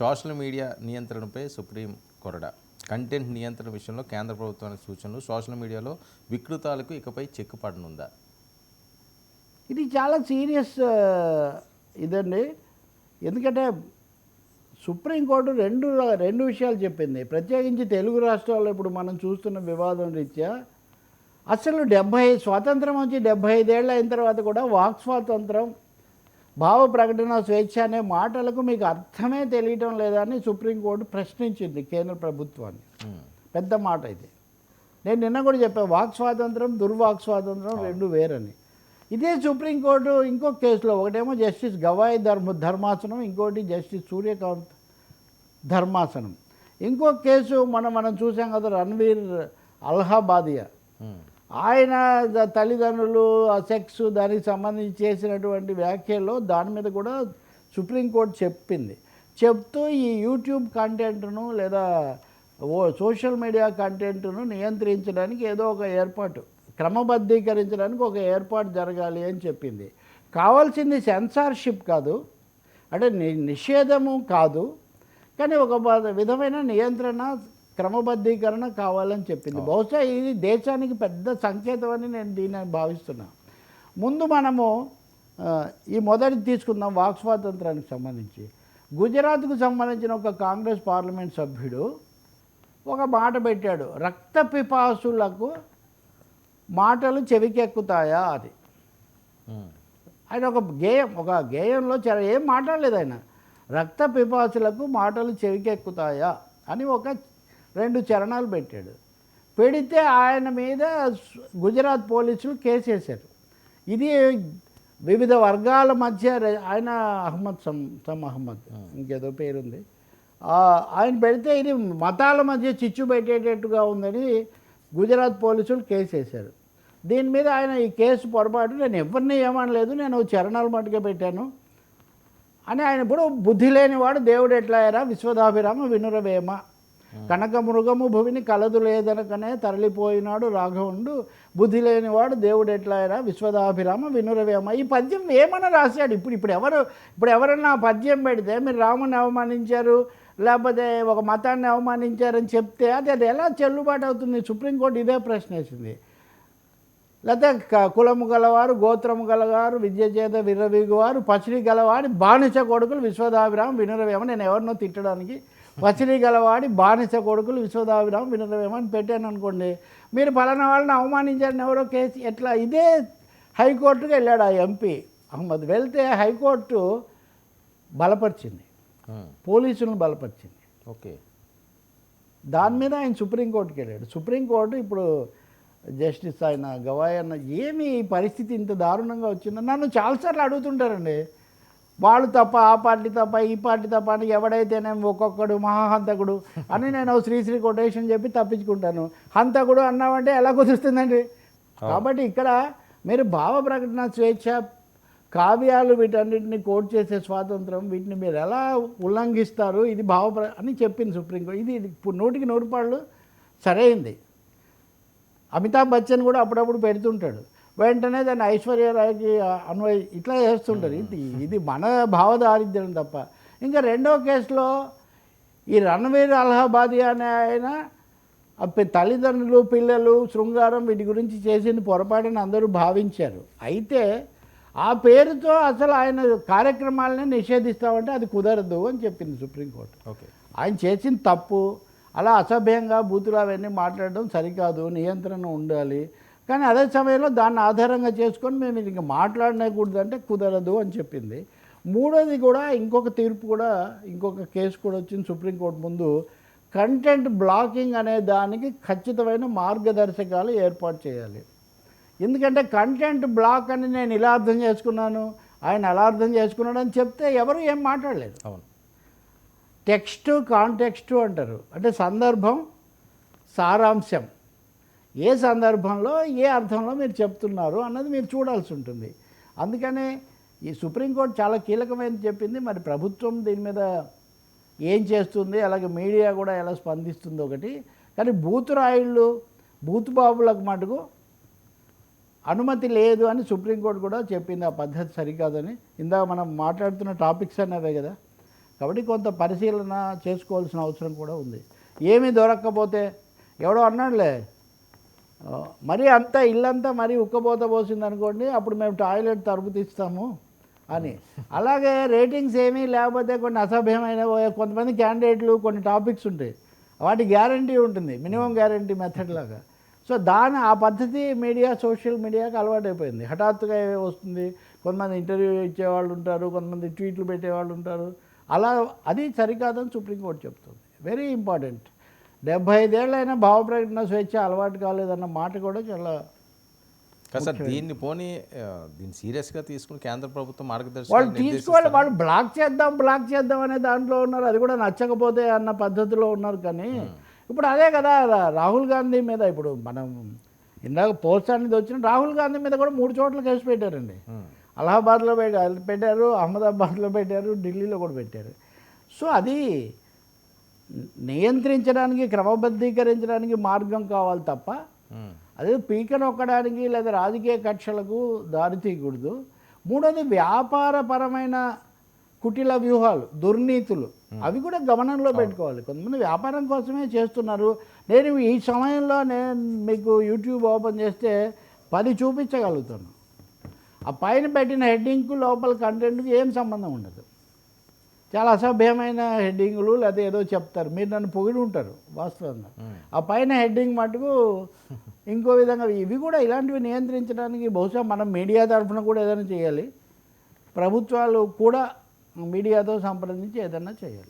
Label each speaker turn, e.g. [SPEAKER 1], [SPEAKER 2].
[SPEAKER 1] Social media నియంత్రణపై supreme కొరడా. Content నియంత్రణ విషయంలో కేంద్ర ప్రభుత్వానికి సూచనలు. సోషల్ మీడియాలో వికృతాలకు ఇకపై చెక్ పడనుందా?
[SPEAKER 2] ఇది చాలా సీరియస్ ఇదండి. ఎందుకంటే సుప్రీంకోర్టు రెండు విషయాలు చెప్పింది. ప్రత్యేకించి తెలుగు రాష్ట్రాల్లో ఇప్పుడు మనం చూస్తున్న వివాదం రీత్యా అసలు స్వాతంత్రం వచ్చి 75 ఏళ్ళు అయిన తర్వాత కూడా వాక్ స్వాతంత్రం, భావ ప్రకటన స్వేచ్ఛ అనే మాటలకు మీకు అర్థమే తెలియటం లేదా అని సుప్రీంకోర్టు ప్రశ్నించింది కేంద్ర ప్రభుత్వాన్ని. పెద్ద మాట ఇది. నేను నిన్న కూడా చెప్పాను, వాక్ స్వాతంత్రం దుర్వాక్ స్వాతంత్రం రెండు వేరని. ఇదే సుప్రీంకోర్టు ఇంకో కేసులో, ఒకటేమో జస్టిస్ గవాయి ధర్మాసనం, ఇంకోటి జస్టిస్ సూర్యకాంత్ ధర్మాసనం. ఇంకో కేసు మనం చూసాం కదా, రణ్వీర్ అలహాబాదియా. ఆయన తల్లిదండ్రులు ఆ సెక్స్ దానికి సంబంధించి చేసినటువంటి వ్యాఖ్యల్లో దాని మీద కూడా సుప్రీంకోర్టు చెప్తూ ఈ యూట్యూబ్ కంటెంట్ను లేదా సోషల్ మీడియా కంటెంట్ను నియంత్రించడానికి ఏదో ఒక ఏర్పాటు, క్రమబద్ధీకరించడానికి ఒక ఏర్పాటు జరగాలి అని చెప్పింది. కావాల్సింది సెన్సార్షిప్ కాదు, అంటే నిషేధము కాదు, కానీ ఒక విధమైన నియంత్రణ, క్రమబద్ధీకరణ కావాలని చెప్పింది. బహుశా ఇది దేశానికి పెద్ద సంకేతం అని నేను దీన్ని భావిస్తున్నాను. ముందు మనము ఈ మొదటి తీసుకుందాం వాక్ స్వాతంత్రానికి సంబంధించి. గుజరాత్కు సంబంధించిన ఒక కాంగ్రెస్ పార్లమెంట్ సభ్యుడు ఒక మాట పెట్టాడు, రక్త పిపాసులకు మాటలు చెవికెక్కుతాయా అది. ఆయన ఒక గేయంలో ఏం మాట్లాడలేదు ఆయన, రక్త పిపాసులకు మాటలు చెవికెక్కుతాయా అని ఒక 2 చరణాలు పెట్టాడు. పెడితే ఆయన మీద గుజరాత్ పోలీసులు కేసు వేశారు. ఇది వివిధ వర్గాల మధ్య, ఆయన అహ్మద్ ఇంకేదో పేరుంది, ఆయన పెడితే ఇది మతాల మధ్య చిచ్చు పెట్టేటట్టుగా ఉందని గుజరాత్ పోలీసులు కేసు వేశారు. దీని మీద ఆయన ఈ కేసు పొరపాటు, నేను ఎవరిని ఏమనలేదు, నేను చరణాలు మట్టుగా పెట్టాను అని ఆయన ఇప్పుడు బుద్ధి లేనివాడు దేవుడు ఎట్లాయరా విశ్వదాభిరామ వినురవేమ, కనక మృగము భువిని కలదు లేదనకనే తరలిపోయినాడు రాఘవుండు, బుద్ధి లేనివాడు దేవుడు ఎట్లాయరా విశ్వదాభిరామ వినురవేమ. ఈ పద్యం ఏమన్నా రాశాడు. ఇప్పుడు ఎవరన్నా పద్యం పెడితే మీరు రాముని అవమానించారు లేకపోతే ఒక మతాన్ని అవమానించారని చెప్తే అది ఎలా చెల్లుబాటు అవుతుంది? సుప్రీంకోర్టు ఇదే ప్రశ్న వేసింది. లేకపోతే కులము గలవారు, గోత్రము గలవారు, విద్య చేత విర్రవీగువారు, పసిడి గలవాడి బానిస కొడుకులు విశ్వదాభిరామ వినురవేమ. నేను ఎవరినో తిట్టడానికి పసిడి గలవాడి బానిస కొడుకులు విశ్వదాభిరామ వినురవేమ అని పెట్టాను అనుకోండి, మీరు పలానా వాళ్ళని అవమానించారని ఎవరో కేసు ఎట్లా? ఇదే హైకోర్టుకు వెళ్ళాడు ఆ ఎంపీ అహ్మద్. వెళ్తే హైకోర్టు బలపరిచింది, పోలీసులను బలపరిచింది.
[SPEAKER 1] ఓకే,
[SPEAKER 2] దాని మీద ఆయన సుప్రీంకోర్టుకి వెళ్ళాడు. సుప్రీంకోర్టు ఇప్పుడు జస్టిస్ ఆయన గవాయ్ అన్న, ఏమి ఈ పరిస్థితి ఇంత దారుణంగా వచ్చిందో నన్ను చాలాసార్లు అడుగుతుంటారండి. వాళ్ళు తప్ప, ఆ పార్టీ తప్ప, ఈ పార్టీ తప్ప అని ఎవడైతేనేమో ఒక్కొక్కడు మహాహంతకుడు అని నేను శ్రీశ్రీ కొటేషన్ చెప్పి తప్పించుకుంటాను. హంతకుడు అన్నామంటే ఎలా కుదురుస్తుందండి? కాబట్టి ఇక్కడ మీరు భావ ప్రకటన స్వేచ్ఛ, కావ్యాలు, వీటన్నిటిని కోట్ చేసే స్వాతంత్రం, వీటిని మీరు ఎలా ఉల్లంఘిస్తారు? ఇది అని చెప్పింది సుప్రీంకోర్టు. ఇది ఇప్పుడు 100కి 100 పాళ్ళు సరైంది. అమితాబ్ బచ్చన్ కూడా అప్పుడప్పుడు పెడుతుంటాడు, వెంటనే దాన్ని ఐశ్వర్యరాయ్కి ఇట్లా చేస్తుంటారు. ఇది మన భావదారిద్ర్యం తప్ప. ఇంకా రెండో కేసులో ఈ రణ్వీర్ అలహాబాదియా అనే ఆయన తల్లిదండ్రులు, పిల్లలు, శృంగారం వీటి గురించి చేసింది పొరపాటుని అందరూ భావించారు. అయితే ఆ పేరుతో అసలు ఆయన కార్యక్రమాలనే నిషేధిస్తామంటే అది కుదరదు అని చెప్పింది సుప్రీంకోర్టు.
[SPEAKER 1] ఓకే, ఆయన
[SPEAKER 2] చేసిన తప్పు, అలా అసభ్యంగా బూతులు అవన్నీ మాట్లాడడం సరికాదు, నియంత్రణ ఉండాలి. కానీ అదే సమయంలో దాన్ని ఆధారంగా చేసుకొని మేము ఇంక మాట్లాడకూడదు అంటే కుదరదు అని చెప్పింది. మూడోది కూడా ఇంకొక తీర్పు కూడా, ఇంకొక కేసు కూడా వచ్చింది సుప్రీంకోర్టు ముందు. కంటెంట్ బ్లాకింగ్ అనే దానికి ఖచ్చితమైన మార్గదర్శకాలు ఏర్పాటు చేయాలి. ఎందుకంటే కంటెంట్ బ్లాక్ అని నేను ఇలా అర్థం చేసుకున్నాను, ఆయన అలా అర్థం చేసుకున్నాడు అని చెప్తే ఎవరు ఏం మాట్లాడలేదు.
[SPEAKER 1] అవును,
[SPEAKER 2] టెక్స్టు కాంటెక్స్టు అంటారు, అంటే సందర్భం, సారాంశం, ఏ సందర్భంలో ఏ అర్థంలో మీరు చెప్తున్నారు అన్నది మీరు చూడాల్సి ఉంటుంది. అందుకనే ఈ సుప్రీంకోర్టు చాలా కీలకమైనది చెప్పింది. మరి ప్రభుత్వం దీని మీద ఏం చేస్తుంది, అలాగే మీడియా కూడా ఎలా స్పందిస్తుంది ఒకటి. కానీ బూతురాయిళ్ళు, బూతుబాబులకు మటుకు అనుమతి లేదు అని సుప్రీంకోర్టు కూడా చెప్పింది. ఆ పద్ధతి సరికాదని. ఇందాక మనం మాట్లాడుతున్న టాపిక్స్ అనేవే కదా. కాబట్టి కొంత పరిశీలన చేసుకోవాల్సిన అవసరం కూడా ఉంది. ఏమీ దొరక్కపోతే ఎవడో అన్నాడులే, మరీ అంతా ఇల్లంతా మరీ ఉక్కపోత పోసింది అనుకోండి, అప్పుడు మేము టాయిలెట్ తలుపు తీస్తాము అని. అలాగే రేటింగ్స్ ఏమీ లేకపోతే కొన్ని అసభ్యమైన కొంతమంది క్యాండిడేట్లు కొన్ని టాపిక్స్ ఉంటాయి, వాటి గ్యారంటీ ఉంటుంది, మినిమం గ్యారంటీ మెథడ్ లాగా. సో ఆ పద్ధతి మీడియా, సోషల్ మీడియాకి అలవాటైపోయింది. హఠాత్తుగా వస్తుంది, కొంతమంది ఇంటర్వ్యూ ఇచ్చేవాళ్ళు ఉంటారు, కొంతమంది ట్వీట్లు పెట్టేవాళ్ళు ఉంటారు. అలా అది సరికాదని సుప్రీంకోర్టు చెప్తుంది. Very important. 75 ఏళ్ళైనా భావ ప్రకటన స్వేచ్ఛ అలవాటు కాలేదన్న మాట కూడా చాలా
[SPEAKER 1] సార్ దీన్ని దీన్ని సీరియస్గా తీసుకుని కేంద్ర ప్రభుత్వం
[SPEAKER 2] వాళ్ళు
[SPEAKER 1] మార్గదర్శకాలు
[SPEAKER 2] తీసుకోవాలి. వాళ్ళు బ్లాక్ చేద్దాం అనే దాంట్లో ఉన్నారు, అది కూడా నచ్చకపోతే అన్న పద్ధతిలో ఉన్నారు. కానీ ఇప్పుడు అదే కదా రాహుల్ గాంధీ మీద, ఇప్పుడు మనం ఇందాక పోస్ట్ అనేది వచ్చిన రాహుల్ గాంధీ మీద కూడా 3 చోట్ల కేసు పెట్టారండి. అలహాబాద్లో పెట్టారు, అహ్మదాబాద్లో పెట్టారు, ఢిల్లీలో కూడా పెట్టారు. సో అది నియంత్రించడానికి, క్రమబద్ధీకరించడానికి మార్గం కావాలి తప్ప అదే పీక నొక్కడానికి లేదా రాజకీయ కక్షలకు దారి తీయకూడదు. మూడోది వ్యాపారపరమైన కుటిల వ్యూహాలు, దుర్నీతులు, అవి కూడా గమనంలో పెట్టుకోవాలి. కొంతమంది వ్యాపారం కోసమే చేస్తున్నారు. నేను ఈ సమయంలో మీకు యూట్యూబ్ ఓపెన్ చేస్తే 10 చూపించగలుగుతాను. ఆ పైన పెట్టిన హెడ్డింగ్కు లోపల కంటెంట్కి ఏం సంబంధం ఉండదు. చాలా అసభ్యమైన హెడ్డింగులు, లేదా ఏదో చెప్తారు, మీరు నన్ను పొగిడి ఉంటారు వాస్తవంగా. ఆ పైన హెడ్డింగ్ మటుకు ఇంకో విధంగా. ఇవి కూడా ఇలాంటివి నియంత్రించడానికి బహుశా మనం మీడియా తరఫున కూడా ఏదైనా చేయాలి. ప్రభుత్వాలు కూడా మీడియాతో సంప్రదించి ఏదైనా చేయాలి.